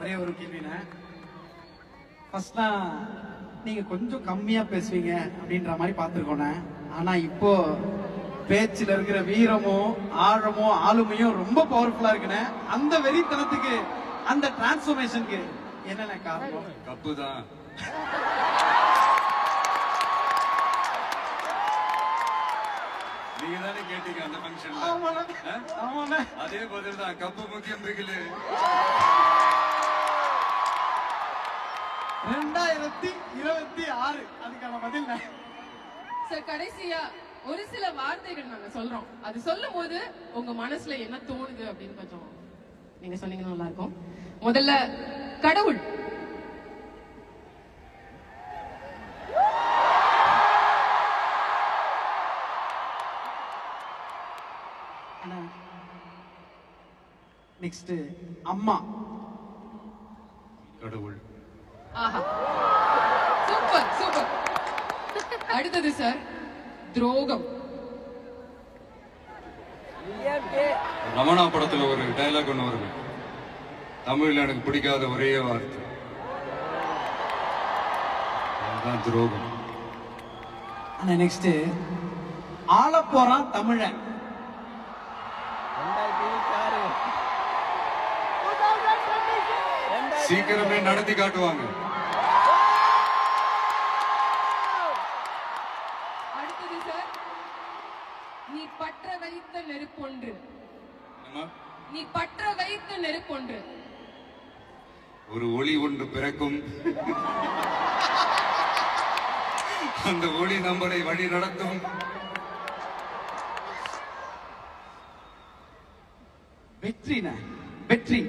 ஒரே ஒரு கேள்வினா, ஃபர்ஸ்ட்லாம் நீங்க கொஞ்சம் கம்மியா பேசுவீங்க அப்படின்ற மாதிரி பார்த்துருக்கோண்ணே. ஆனா இப்போ பேச்சுல இருக்கிற வீரமும் ஆழமும் ஆளுமையும் ரொம்ப பவர்ஃபுல்லா இருக்குண்ணே. அந்த வெறித்தனத்துக்கு அந்த டிரான்ஸ்ஃபர்மேஷனுக்கு என்னென்ன காரணம்? கப்பு தான். நீங்க தானே கேட்டீங்க அந்த ஃபங்க்ஷன்ல. அதே பதில் தான். கப்பு முக்கியம் இருக்குல்ல. 2026 அதுக்கான பதில் சார். கடைசியா ஒரு சில வார்த்தைகள் நாங்க சொல்றோம். அது சொல்லும் போது உங்க மனசுல என்ன தோணுது அப்படின்னு கொஞ்சம் நீங்க சொன்னீங்கன்னா நல்லா இருக்கும். முதல்ல கடவுள். நெக்ஸ்ட் அம்மா. கடவுள். ஆஹா, சூப்பர் சூப்பர். அடுத்தது சார் துரோகம். ரமணா படத்துல ஒரு டைலாக் ஒண்ணு வருது, தமிழ்ல எனக்கு பிடிக்காத ஒரே வார்த்தை அதுதான் துரோகம். ஆனா நெக்ஸ்ட் ஆள போறான் தமிழன். சீக்கிரமே நடத்தி காட்டுவாங்க. அடுத்தது சார் நீ பற்ற வைத்த நெருப்பொன்று. நீ பற்ற வைத்த நெருப்பொன்று. ஒரு ஒளி ஒன்று பிறக்கும், அந்த ஒளி நம்மளை வழி நடத்தும். வெற்றின வெற்றி.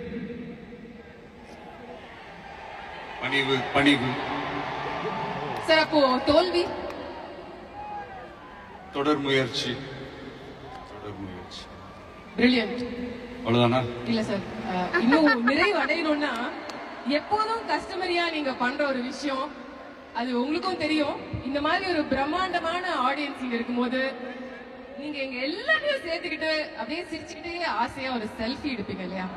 பணிவு பணிவு. சார் அப்போ தோல்வி. தொடர் முயற்சி. தொடர் முயற்சி. பிரில்லியன்ட். அவ்வளவுதானா? இல்ல சார், இன்னும் நிறைவு அடையணும்னா எப்போதும் கஸ்டமரியா நீங்க பண்ற ஒரு விஷயம் அது உங்களுக்கும் தெரியும். இந்த மாதிரி ஒரு பிரம்மாண்டமான ஆடியன்ஸ் இங்க இருக்கும்போது நீங்க எங்க எல்லாரையும் சேர்த்துக்கிட்டு அப்படியே சிரிச்சுக்கிட்டே ஆசையா ஒரு செல்ஃபி எடுப்பீங்க இல்லையா?